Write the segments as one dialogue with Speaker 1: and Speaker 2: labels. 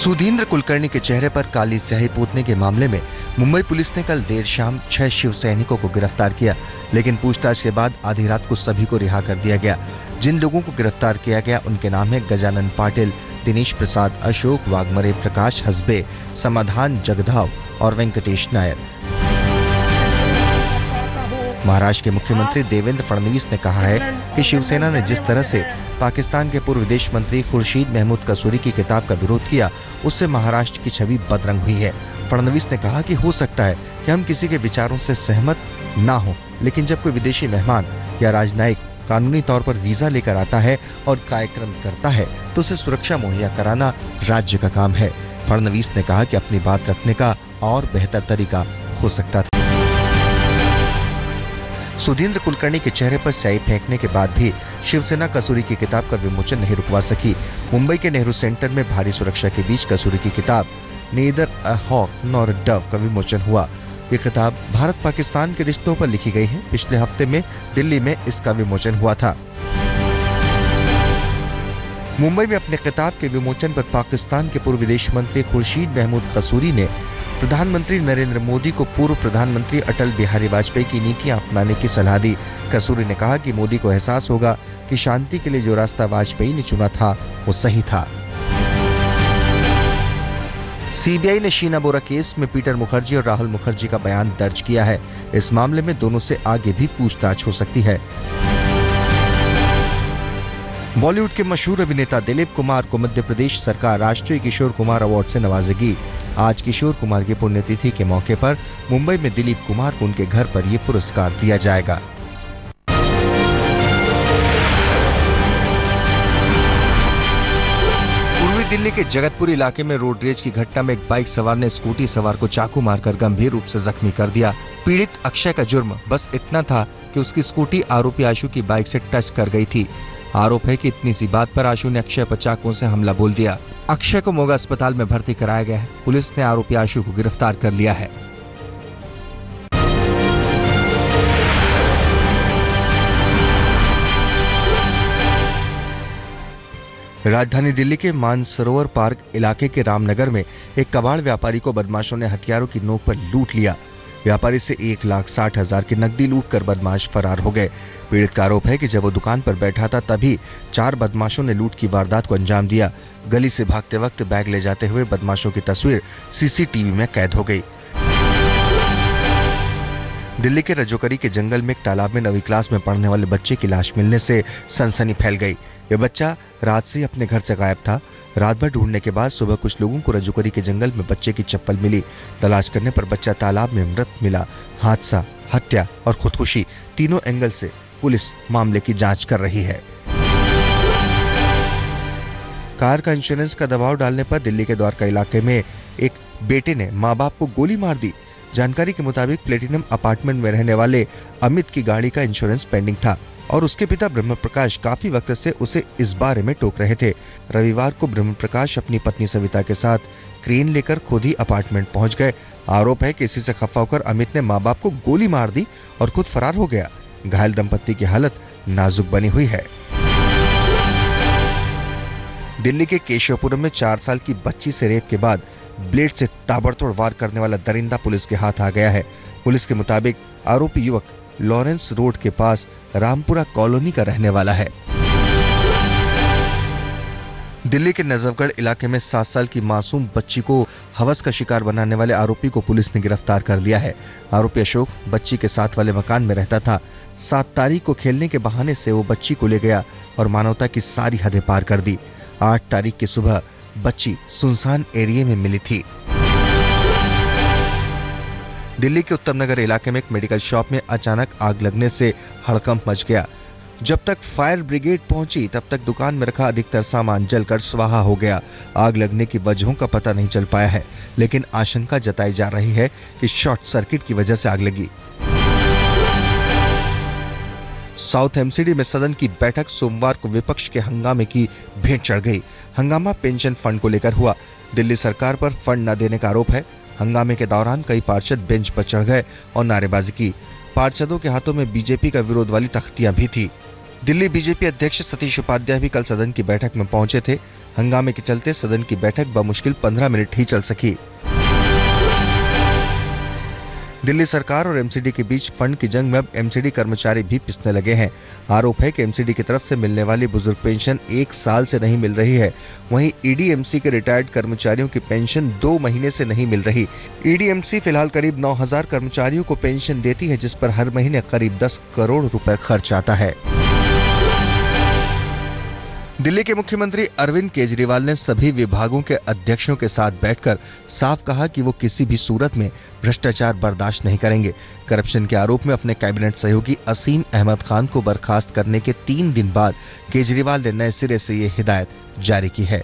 Speaker 1: सुधींद्र कुलकर्णी के चेहरे पर काली स्याही पोतने के मामले में मुंबई पुलिस ने कल देर शाम 6 शिव सैनिकों को गिरफ्तार किया, लेकिन पूछताछ के बाद आधी रात को सभी को रिहा कर दिया गया। जिन लोगों को गिरफ्तार किया गया उनके नाम है गजानन पाटिल, दिनेश प्रसाद, अशोक वाघमरे, प्रकाश हसबे, समाधान जगधाव और वेंकटेश नायर। महाराष्ट्र के मुख्यमंत्री देवेंद्र फडणवीस ने कहा है कि शिवसेना ने जिस तरह से पाकिस्तान के पूर्व विदेश मंत्री खुर्शीद महमूद कसूरी की किताब का विरोध किया, उससे महाराष्ट्र की छवि बदरंग हुई है। फडणवीस ने कहा कि हो सकता है कि हम किसी के विचारों से सहमत ना हो, लेकिन जब कोई विदेशी मेहमान या राजनयिक कानूनी तौर पर वीजा लेकर आता है और कार्यक्रम करता है तो उसे सुरक्षा मुहैया कराना राज्य का काम है। फडणवीस ने कहा कि अपनी बात रखने का और बेहतर तरीका हो सकता था। सुधींद्र कुलकर्णी के चेहरे पर स्याही फेंकने के बाद भी शिवसेना कसूरी की किताब का विमोचन नहीं रुकवा सकी। मुंबई के नेहरू सेंटर में भारी सुरक्षा के बीच कसूरी की किताब neither a hawk nor a dove का विमोचन हुआ। ये किताब भारत पाकिस्तान के रिश्तों पर लिखी गई है। पिछले हफ्ते में दिल्ली में इसका विमोचन हुआ था। मुंबई में अपने किताब के विमोचन पर पाकिस्तान के पूर्व विदेश मंत्री खुर्शीद महमूद कसूरी ने प्रधानमंत्री नरेंद्र मोदी को पूर्व प्रधानमंत्री अटल बिहारी वाजपेयी की नीतियां अपनाने की सलाह दी। कसूरी ने कहा कि मोदी को एहसास होगा कि शांति के लिए जो रास्ता वाजपेयी ने चुना था वो सही था। सीबीआई ने शीना बोरा केस में पीटर मुखर्जी और राहुल मुखर्जी का बयान दर्ज किया है। इस मामले में दोनों से आगे भी पूछताछ हो सकती है। बॉलीवुड के मशहूर अभिनेता दिलीप कुमार को मध्य प्रदेश सरकार राष्ट्रीय किशोर कुमार अवार्ड से नवाजेगी। आज किशोर कुमार की पुण्यतिथि के मौके पर मुंबई में दिलीप कुमार को उनके घर पर यह पुरस्कार दिया जाएगा। पूर्वी दिल्ली के जगतपुर इलाके में रोड रेज की घटना में एक बाइक सवार ने स्कूटी सवार को चाकू मारकर गंभीर रूप से जख्मी कर दिया। पीड़ित अक्षय का जुर्म बस इतना था कि उसकी स्कूटी आरोपी आशु की बाइक से टच कर गई थी। आरोप है कि इतनी सी बात पर आशु ने अक्षय पर चाकू से हमला बोल दिया। अक्षय को मोगा अस्पताल में भर्ती कराया गया है। पुलिस ने आरोपी आशु को गिरफ्तार कर लिया है। राजधानी दिल्ली के मानसरोवर पार्क इलाके के रामनगर में एक कबाड़ व्यापारी को बदमाशों ने हथियारों की नोक पर लूट लिया। व्यापारी से 1,60,000 की नकदी लूटकर बदमाश फरार हो गए। पीड़ित का आरोप है कि जब वो दुकान पर बैठा था तभी 4 बदमाशों ने लूट की वारदात को अंजाम दिया। गली से भागते वक्त बैग ले जाते हुए बदमाशों की तस्वीर सीसीटीवी में कैद हो गई। दिल्ली के रजोकरी के जंगल में एक तालाब में 9वीं क्लास में पढ़ने वाले बच्चे की लाश मिलने से सनसनी फैल गई। यह बच्चा रात से ही अपने घर से गायब था। रात भर ढूंढने के बाद सुबह कुछ लोगों को रजोकरी के जंगल में बच्चे की चप्पल मिली। तलाश करने पर बच्चा तालाब में मृत मिला। हादसा, हत्या और खुदकुशी तीनों एंगल से पुलिस मामले की जांच कर रही है। कार का इंश्योरेंस का दबाव डालने पर दिल्ली के द्वारका इलाके में एक बेटे ने मां बाप को गोली मार दी। जानकारी के मुताबिक प्लेटिनम अपार्टमेंट में रहने वाले अमित की गाड़ी का इंश्योरेंस पेंडिंग था और उसके पिता ब्रह्म प्रकाश काफी वक्त से उसे इस बारे में टोक रहे थे। रविवार को ब्रह्म प्रकाश अपनी पत्नी सविता के साथ क्रेन लेकर खुद ही अपार्टमेंट पहुंच गए। आरोप है कि इसी से खफा होकर अमित ने मां बाप को गोली मार दी और खुद फरार हो गया। घायल दंपत्ति की हालत नाजुक बनी हुई है। दिल्ली के केशवपुरम में 4 साल की बच्ची से रेप के बाद ब्लेड से ताबड़तोड़ वार करने वाला दरिंदा पुलिस के हाथ आ गया है। पुलिस के मुताबिक आरोपी युवक लॉरेंस रोड के पास रामपुरा कॉलोनी का रहने वाला है। दिल्ली के नजफगढ़ इलाके में 7 साल की मासूम बच्ची को हवस का शिकार बनाने वाले आरोपी को पुलिस ने गिरफ्तार कर लिया है। आरोपी अशोक बच्ची के साथ वाले मकान में रहता था। 7 तारीख को खेलने के बहाने से वो बच्ची को ले गया और मानवता की सारी हदें पार कर दी। 8 तारीख की सुबह बच्ची सुनसान एरिया में मिली थी। दिल्ली के उत्तम नगर इलाके में एक मेडिकल शॉप में अचानक आग लगने से हड़कंप मच गया। जब तक फायर ब्रिगेड पहुंची तब तक दुकान में रखा अधिकतर सामान जलकर स्वाहा हो गया। आग लगने की वजहों का पता नहीं चल पाया है, लेकिन आशंका जताई जा रही है कि शॉर्ट सर्किट की वजह से आग लगी। साउथ एमसीडी में सदन की बैठक सोमवार को विपक्ष के हंगामे की भेंट चढ़ गई। हंगामा पेंशन फंड को लेकर हुआ। दिल्ली सरकार पर फंड न देने का आरोप है। हंगामे के दौरान कई पार्षद बेंच पर चढ़ गए और नारेबाजी की। पार्षदों के हाथों में बीजेपी का विरोध वाली तख्तियां भी थी। दिल्ली बीजेपी अध्यक्ष सतीश उपाध्याय भी कल सदन की बैठक में पहुंचे थे। हंगामे के चलते सदन की बैठक बमुश्किल 15 मिनट ही चल सकी। दिल्ली सरकार और एमसीडी के बीच फंड की जंग में अब एमसीडी कर्मचारी भी पिसने लगे हैं। आरोप है कि एमसीडी की तरफ से मिलने वाली बुजुर्ग पेंशन 1 साल से नहीं मिल रही है। वहीं ईडीएमसी के रिटायर्ड कर्मचारियों की पेंशन 2 महीने से नहीं मिल रही। ईडीएमसी फिलहाल करीब 9000 कर्मचारियों को पेंशन देती है, जिस पर हर महीने करीब 10 करोड़ रुपए खर्च आता है। दिल्ली के मुख्यमंत्री अरविंद केजरीवाल ने सभी विभागों के अध्यक्षों के साथ बैठकर साफ कहा कि वो किसी भी सूरत में भ्रष्टाचार बर्दाश्त नहीं करेंगे। करप्शन के आरोप में अपने कैबिनेट सहयोगी असीम अहमद खान को बर्खास्त करने के 3 दिन बाद केजरीवाल ने नए सिरे से ये हिदायत जारी की है।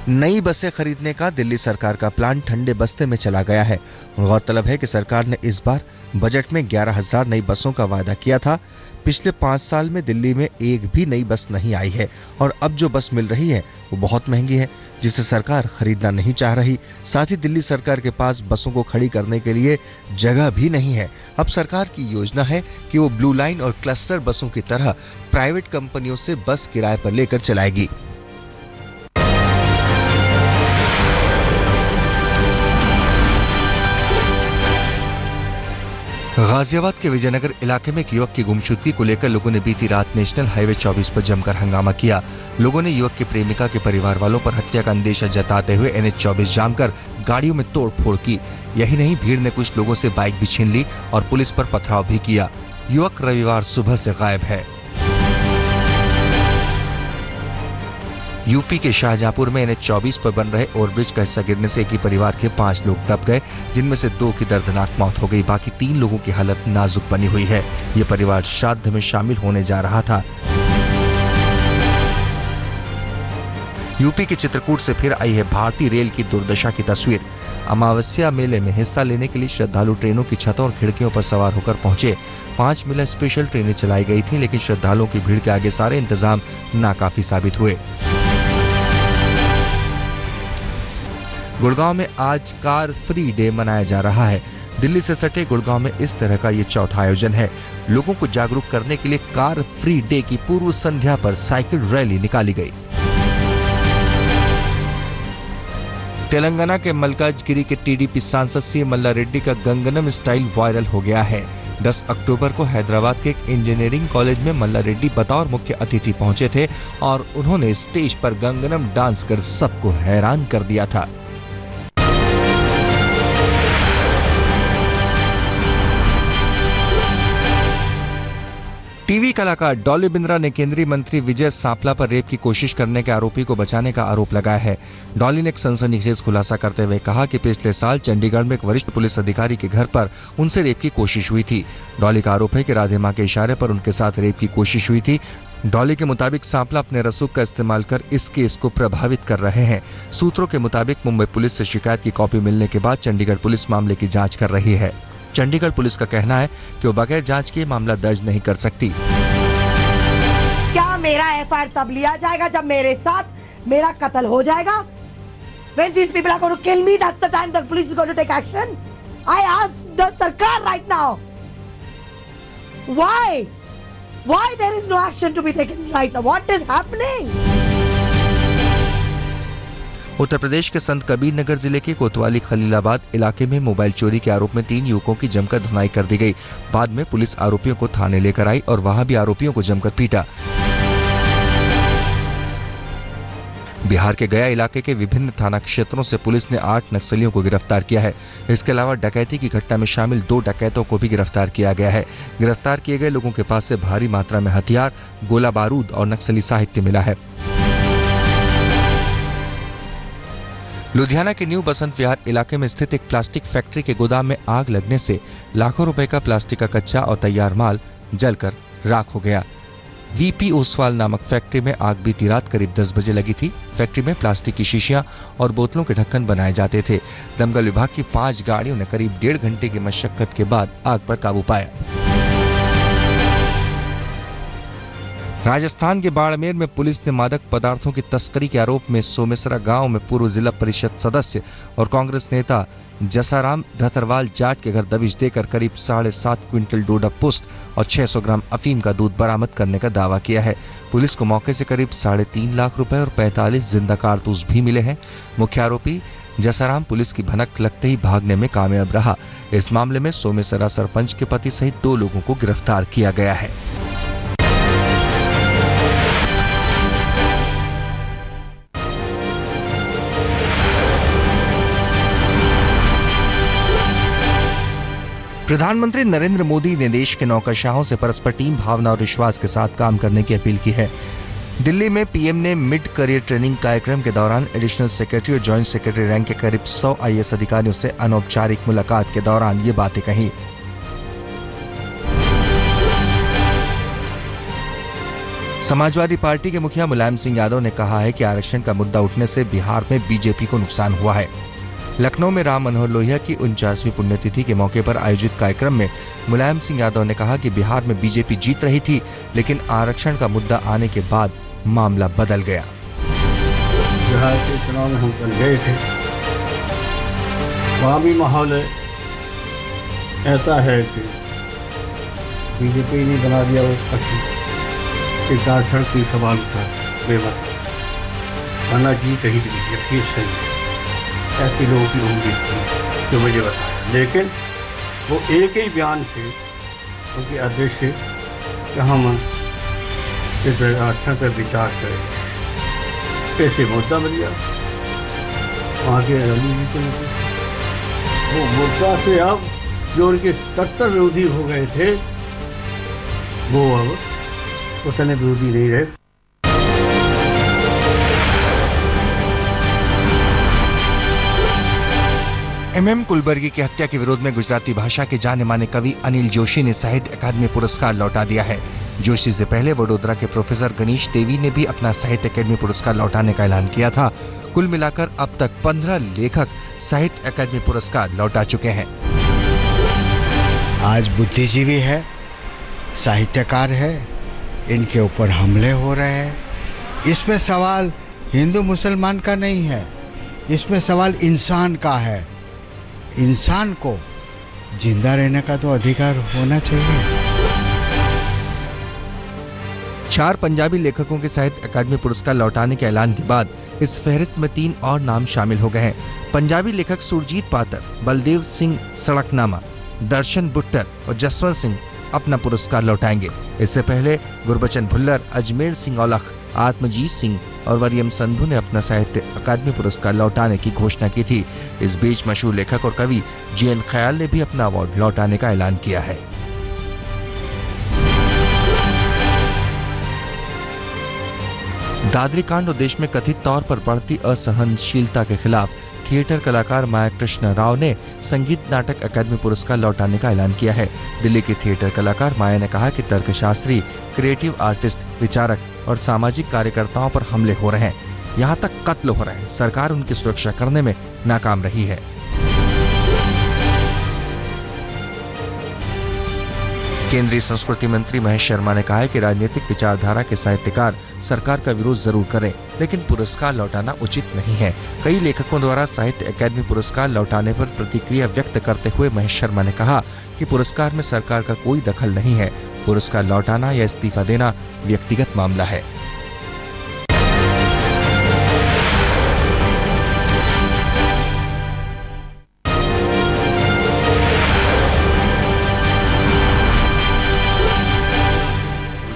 Speaker 1: नई बसें खरीदने का दिल्ली सरकार का प्लान ठंडे बस्ते में चला गया है। गौरतलब है कि सरकार ने इस बार बजट में 11,000 नई बसों का वादा किया था। पिछले 5 साल में दिल्ली में एक भी नई बस नहीं आई है और अब जो बस मिल रही है वो बहुत महंगी है, जिसे सरकार खरीदना नहीं चाह रही। साथ ही दिल्ली सरकार के पास बसों को खड़ी करने के लिए जगह भी नहीं है। अब सरकार की योजना है कि वो ब्लू लाइन और क्लस्टर बसों की तरह प्राइवेट कंपनियों से बस किराए पर लेकर चलाएगी। गाजियाबाद के विजयनगर इलाके में एक युवक की गुमशुदगी को लेकर लोगों ने बीती रात नेशनल हाईवे 24 पर जमकर हंगामा किया। लोगों ने युवक की प्रेमिका के परिवार वालों पर हत्या का अंदेशा जताते हुए NH 24 जाम कर गाड़ियों में तोड़फोड़ की। यही नहीं, भीड़ ने कुछ लोगों से बाइक भी छीन ली और पुलिस पर पथराव भी किया। युवक रविवार सुबह से गायब है। यूपी के शाहजहांपुर में NH 24 पर बन रहे ओवरब्रिज का हिस्सा गिरने से एक ही परिवार के 5 लोग दब गए, जिनमें से 2 की दर्दनाक मौत हो गई। बाकी 3 लोगों की हालत नाजुक बनी हुई है। ये परिवार श्राद्ध में शामिल होने जा रहा था। यूपी के चित्रकूट से फिर आई है भारतीय रेल की दुर्दशा की तस्वीर। अमावस्या मेले में हिस्सा लेने के लिए श्रद्धालु ट्रेनों की छतों और खिड़कियों पर सवार होकर पहुंचे। 5 मिला स्पेशल ट्रेनें चलाई गई थी, लेकिन श्रद्धालुओं की भीड़ के आगे सारे इंतजाम नाकाफी साबित हुए। गुड़गांव में आज कार फ्री डे मनाया जा रहा है। दिल्ली से सटे गुड़गांव में इस तरह का ये चौथा आयोजन है। लोगों को जागरूक करने के लिए कार फ्री डे की पूर्व संध्या पर साइकिल रैली निकाली गई। तेलंगाना के मल्काजगिरी के टीडीपी सांसद सी मल्ला रेड्डी का गंगनम स्टाइल वायरल हो गया है। 10 अक्टूबर को हैदराबाद के एक इंजीनियरिंग कॉलेज में मल्ला रेड्डी बतौर मुख्य अतिथि पहुंचे थे और उन्होंने स्टेज पर गंगनम डांस कर सबको हैरान कर दिया था। टीवी कलाकार डॉली बिंद्रा ने केंद्रीय मंत्री विजय सांपला पर रेप की कोशिश करने के आरोपी को बचाने का आरोप लगाया है। डॉली ने एक सनसनीखेज खुलासा करते हुए कहा कि पिछले साल चंडीगढ़ में एक वरिष्ठ पुलिस अधिकारी के घर पर उनसे रेप की कोशिश हुई थी। डॉली का आरोप है कि राधे मां के इशारे पर उनके साथ रेप की कोशिश हुई थी। डॉली के मुताबिक सांपला अपने रसूख का इस्तेमाल कर इस केस को प्रभावित कर रहे हैं। सूत्रों के मुताबिक मुंबई पुलिस से शिकायत की कॉपी मिलने के बाद चंडीगढ़ पुलिस मामले की जांच कर रही है। चंडीगढ़ पुलिस का कहना है कि वो बगैर जांच के मामला दर्ज नहीं कर सकती।
Speaker 2: क्या मेरा FIR तब लिया जाएगा जब मेरे साथ मेरा कत्ल हो जाएगा? When these people are going to kill me, that's the time the police is going to take action. I ask the Sarkar right now, why there is no action to be taken right now? What is happening?
Speaker 1: Uttar Pradesh के संत कबीर नगर जिले के कोतवाली खलीलाबाद इलाके में mobile चोरी के आरोप में 3 युवकों की जमकर धुनाई कर दी गई। बाद में पुलिस आरोपियों को थाने लेकर आई और वहां भी आरोपियों को जमकर पीटा। बिहार के गया इलाके के विभिन्न थाना क्षेत्रों से पुलिस ने 8 नक्सलियों को गिरफ्तार किया है। इसके अलावा डकैती की घटना में शामिल 2 डकैतों को भी गिरफ्तार किया गया है। गिरफ्तार किए गए लोगों के पास से भारी मात्रा में हथियार, गोला बारूद और नक्सली साहित्य मिला है। लुधियाना के न्यू बसंत विहार इलाके में स्थित एक प्लास्टिक फैक्ट्री के गोदाम में आग लगने से लाखों रुपए का प्लास्टिक का कच्चा और तैयार माल जलकर राख हो गया। VP ओसवाल नामक फैक्ट्री में आग बीती रात करीब 10 बजे लगी थी। फैक्ट्री में प्लास्टिक की शीशियां और बोतलों के ढक्कन बनाए जाते थे। दमकल विभाग की 5 गाड़ियों ने करीब 1.5 घंटे की मशक्कत के बाद आग पर काबू पाया। राजस्थान के बाड़मेर में पुलिस ने मादक पदार्थों की तस्करी के आरोप में सोमेसरा गांव में पूर्व जिला परिषद सदस्य और कांग्रेस नेता जसाराम धतरवाल जाट के घर दबिश देकर करीब 7.5 क्विंटल डोडा पुस्त और 600 ग्राम अफीम का दूध बरामद करने का दावा किया है। पुलिस को मौके से करीब 3.5 लाख रुपए और 45 जिंदा कारतूस भी मिले हैं। मुख्य आरोपी जसाराम पुलिस की भनक लगते ही भागने में कामयाब रहा। इस मामले में सोमेसरा सरपंच के पति सहित 2 लोगों को गिरफ्तार किया गया है। प्रधानमंत्री नरेंद्र मोदी ने देश के नौकरशाहों से परस्पर टीम भावना और विश्वास के साथ काम करने की अपील की है। दिल्ली में पीएम ने मिड करियर ट्रेनिंग कार्यक्रम के दौरान एडिशनल सेक्रेटरी और जॉइंट सेक्रेटरी रैंक के करीब 100 आईएएस अधिकारियों से अनौपचारिक मुलाकात के दौरान ये बातें कही। समाजवादी पार्टी के मुखिया मुलायम सिंह यादव ने कहा है कि आरक्षण का मुद्दा उठने से बिहार में बीजेपी को नुकसान हुआ है। लखनऊ में राम मनोहर लोहिया की 49वीं पुण्यतिथि के मौके पर आयोजित कार्यक्रम में मुलायम सिंह यादव ने कहा कि बिहार में बीजेपी जीत रही थी, लेकिन आरक्षण का मुद्दा आने के बाद मामला बदल गया।
Speaker 3: बिहार के चुनाव में हम कल गए थे, वहाँ भी माहौल ऐसा है कि बीजेपी ने बना दिया वो आरक्षण की सवाल था बेमत, वरना जीत रही थी बीजेपी सही है। ऐसे लोगों की उम्मीद थी जो मुझे बताया, लेकिन वो एक ही बयान से उनके आदेश से कि हम इस आरक्षण पर विचार करें, ऐसे मुद्दा बन गया वहाँ के रणनीति में। वो मुद्दा से अब जो उनके कट्टर विरोधी हो गए थे वो अब उतने विरोधी नहीं रहे।
Speaker 1: MM कुलबर्गी की हत्या के विरोध में गुजराती भाषा के जाने माने कवि अनिल जोशी ने साहित्य अकादमी पुरस्कार लौटा दिया है। जोशी से पहले वडोदरा के प्रोफेसर गणेश देवी ने भी अपना साहित्य अकादमी पुरस्कार लौटाने का ऐलान किया था। कुल मिलाकर अब तक 15 लेखक साहित्य अकादमी पुरस्कार लौटा चुके हैं।
Speaker 4: आज बुद्धिजीवी है, साहित्यकार है, इनके ऊपर हमले हो रहे हैं। इसमें सवाल हिंदू मुसलमान का नहीं है, इसमें सवाल इंसान का है। इंसान को जिंदा रहने का तो अधिकार होना चाहिए।
Speaker 1: 4 पंजाबी लेखकों के साहित्य अकादमी पुरस्कार लौटाने के ऐलान के बाद इस फहरिस्त में 3 और नाम शामिल हो गए हैं। पंजाबी लेखक सुरजीत पातर, बलदेव सिंह सड़कनामा, दर्शन बुट्टर और जसवंत सिंह अपना पुरस्कार लौटाएंगे। इससे पहले गुरबचन भुल्लर, अजमेर सिंह औलख, आत्मजीत सिंह और वरियम संधू ने अपना साहित्य अकादमी पुरस्कार लौटाने की घोषणा की थी। इस बीच मशहूर लेखक और कवि जीएन ख्याल ने भी अपना अवार्ड लौटाने का ऐलान किया है। दादरी कांड और देश में कथित तौर पर बढ़ती असहनशीलता के खिलाफ थिएटर कलाकार माया कृष्ण राव ने संगीत नाटक अकादमी पुरस्कार लौटाने का ऐलान किया है। दिल्ली की थिएटर कलाकार माया ने कहा कि तर्कशास्त्री, क्रिएटिव आर्टिस्ट, विचारक और सामाजिक कार्यकर्ताओं पर हमले हो रहे हैं, यहाँ तक कत्ल हो रहे हैं। सरकार उनकी सुरक्षा करने में नाकाम रही है। केंद्रीय संस्कृति मंत्री महेश शर्मा ने कहा है कि राजनीतिक विचारधारा के साहित्यकार सरकार का विरोध जरूर करें, लेकिन पुरस्कार लौटाना उचित नहीं है। कई लेखकों द्वारा साहित्य अकादमी पुरस्कार लौटाने पर प्रतिक्रिया व्यक्त करते हुए महेश शर्मा ने कहा कि पुरस्कार में सरकार का कोई दखल नहीं है। पुरस्कार लौटाना या इस्तीफा देना व्यक्तिगत मामला है।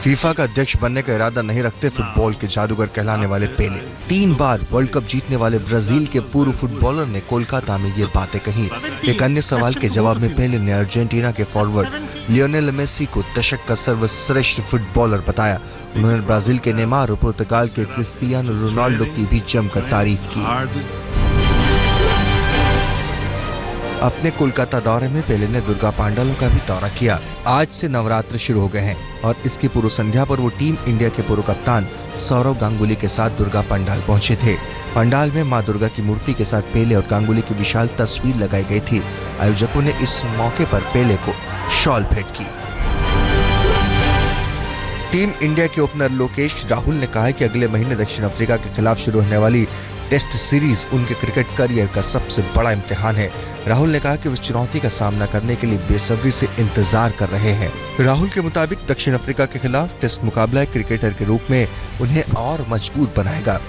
Speaker 1: फीफा का अध्यक्ष बनने का इरादा नहीं रखते फुटबॉल के जादूगर कहलाने वाले पेले। 3 बार वर्ल्ड कप जीतने वाले ब्राजील के पूर्व फुटबॉलर ने कोलकाता में ये बातें कही। एक अन्य सवाल के जवाब में पेले ने अर्जेंटीना के फॉरवर्ड लियोनेल मेसी को दशक का सर्वश्रेष्ठ फुटबॉलर बताया। उन्होंने ब्राजील के नेमार और पुर्तगाल के क्रिस्टियानो रोनाल्डो की भी जमकर तारीफ की। अपने कोलकाता दौरे में पेले ने दुर्गा पांडालों का भी दौरा किया। आज से नवरात्र शुरू हो गए हैं और इसकी पूर्व संध्या पर वो टीम इंडिया के पूर्व कप्तान सौरव गांगुली के साथ दुर्गा पंडाल पहुंचे थे। पंडाल में मां दुर्गा की मूर्ति के साथ पेले और गांगुली की विशाल तस्वीर लगाई गई थी। आयोजकों ने इस मौके पर पेले को शॉल भेंट की। टीम इंडिया के ओपनर लोकेश राहुल ने कहा है कि अगले महीने दक्षिण अफ्रीका के खिलाफ शुरू होने वाली टेस्ट सीरीज उनके क्रिकेट करियर का सबसे बड़ा इम्तिहान है। राहुल ने कहा कि वे चुनौती का सामना करने के लिए बेसब्री से इंतजार कर रहे हैं। राहुल के मुताबिक दक्षिण अफ्रीका के खिलाफ टेस्ट मुकाबला क्रिकेटर के रूप में उन्हें और मजबूत बनाएगा।